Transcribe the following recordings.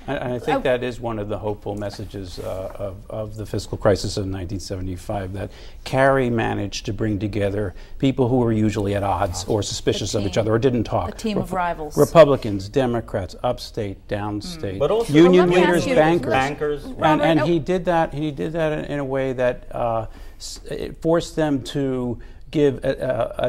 And I think that is one of the hopeful messages of the fiscal crisis of 1975, that Carey managed to bring together people who were usually at odds or suspicious of each other or didn't talk. A team of rivals. Republicans, Democrats, upstate, downstate, but also union leaders, bankers. Robert, and he did that in a way that it forced them to give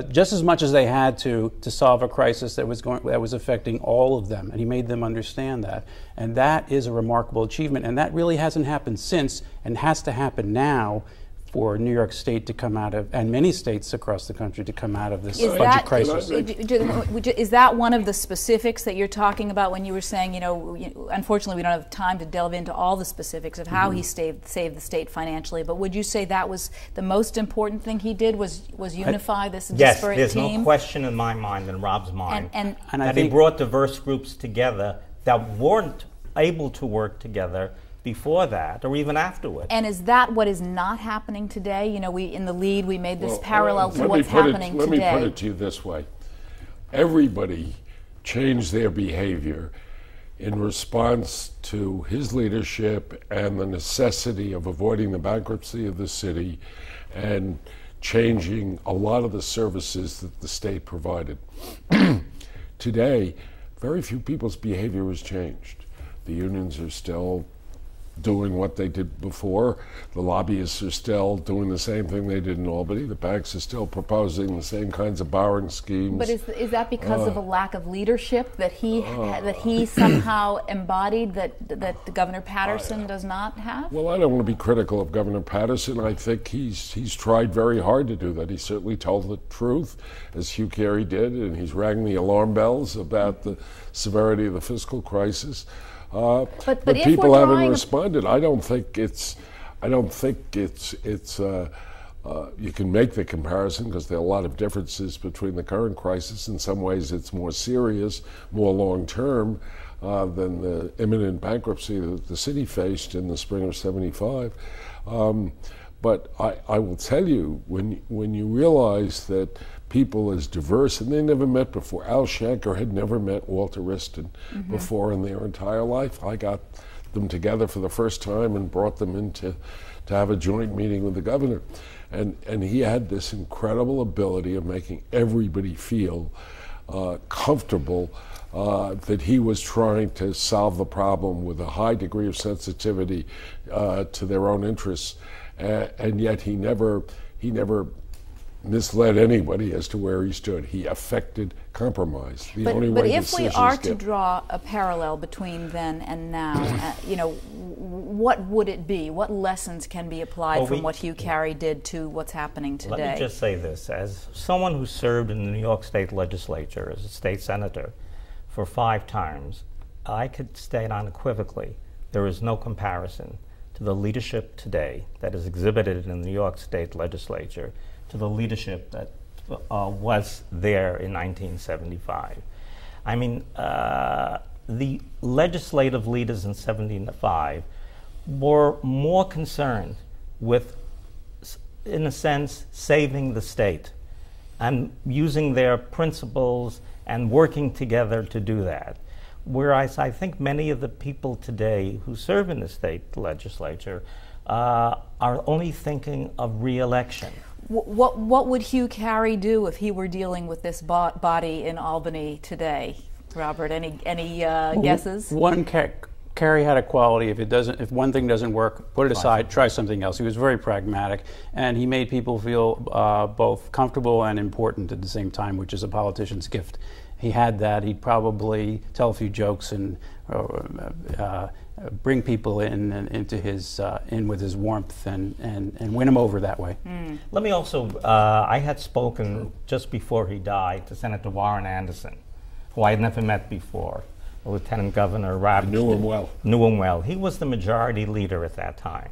just as much as they had to solve a crisis that was affecting all of them, and he made them understand that. And that is a remarkable achievement, and that really hasn't happened since, and has to happen now for New York State to come out of, and many states across the country to come out of this budget crisis. Is that one of the specifics that you're talking about when you were saying, unfortunately we don't have time to delve into all the specifics of how he saved the state financially, but would you say that was the most important thing he did, was unify this disparate team? Yes, there's no question in my mind, in Rob's mind, and that he brought diverse groups together that weren't able to work together before that or even afterward. And is that what is not happening today? We in the lead, we made this parallel to what's happening today. Let me put it to you this way. Everybody changed their behavior in response to his leadership and the necessity of avoiding the bankruptcy of the city and changing a lot of the services that the state provided. Today, very few people's behavior has changed. The unions are still doing what they did before. The lobbyists are still doing the same thing they did in Albany. The banks are still proposing the same kinds of borrowing schemes. But is that because of a lack of leadership that he somehow embodied that Governor Patterson does not have? Well, I don't want to be critical of Governor Patterson. I think he's tried very hard to do that. He certainly told the truth, as Hugh Carey did, and he's rang the alarm bells about the severity of the fiscal crisis. But people haven't responded. I don't think it's. You can make the comparison because there are a lot of differences between the current crisis. In some ways, it's more serious, more long term than the imminent bankruptcy that the city faced in the spring of '75. But I will tell you, when you realize that people as diverse, and they never met before. Al Shanker had never met Walter Wriston before in their entire life. I got them together for the first time and brought them in to have a joint meeting with the governor. And he had this incredible ability of making everybody feel comfortable that he was trying to solve the problem with a high degree of sensitivity to their own interests. And yet he never misled anybody as to where he stood. He affected compromise. But if we are to draw a parallel between then and now, what would it be? What lessons can be applied from what Hugh Carey did to what's happening today? Let me just say this. As someone who served in the New York State Legislature as a state senator for 5 terms, I could state unequivocally there is no comparison to the leadership today that is exhibited in the New York State Legislature to the leadership that was there in 1975. I mean, the legislative leaders in '75 were more concerned with, in a sense, saving the state and using their principles and working together to do that. Whereas I think many of the people today who serve in the state legislature are only thinking of re-election. What would Hugh Carey do if he were dealing with this body in Albany today, Robert? Any guesses? Carey had a quality: if one thing doesn't work, put it aside, try something else. He was very pragmatic, and he made people feel both comfortable and important at the same time, which is a politician's gift. He had that. He'd probably tell a few jokes and bring people into his with his warmth and win them over that way. Let me also, I had spoken just before he died to Senator Warren Anderson, who I had never met before, Lieutenant Governor Ravitch. Knew him well. Knew him well. He was the majority leader at that time,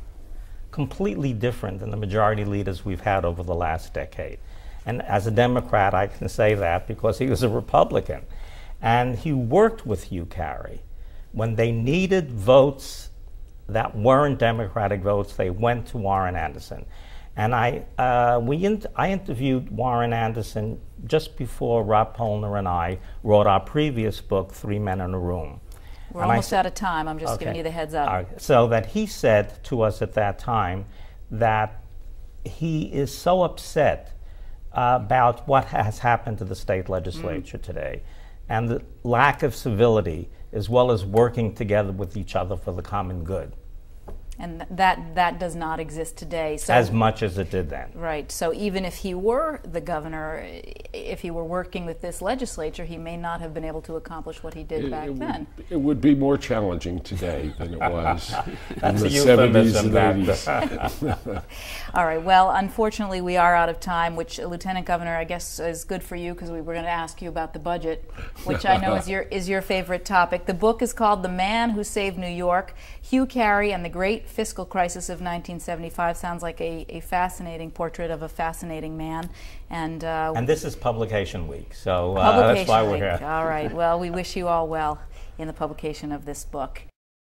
completely different than the majority leaders we've had over the last decade. And as a Democrat, I can say that because he was a Republican. And he worked with Hugh Carey. When they needed votes that weren't Democratic votes, they went to Warren Anderson. And I interviewed Warren Anderson just before Rob Polner and I wrote our previous book, 3 Men in a Room. We're almost out of time. I'm just giving you the heads up. So that he said to us at that time that he is so upset about what has happened to the state legislature today, and the lack of civility, as well as working together with each other for the common good. And that does not exist today. So, as much as it did then. Right. So even if he were the governor, if he were working with this legislature, he may not have been able to accomplish what he did back then. It would be more challenging today than it was in the a 70s and euphemism, 80s. All right. Well, unfortunately, we are out of time, which, Lieutenant Governor, I guess is good for you because we were going to ask you about the budget, which I know is your favorite topic. The book is called The Man Who Saved New York, Hugh Carey and the Great Fiscal Crisis of 1975. Sounds like a fascinating portrait of a fascinating man. And this is publication week, so publication that's why we're week. here. All right. Well, we wish you all well in the publication of this book.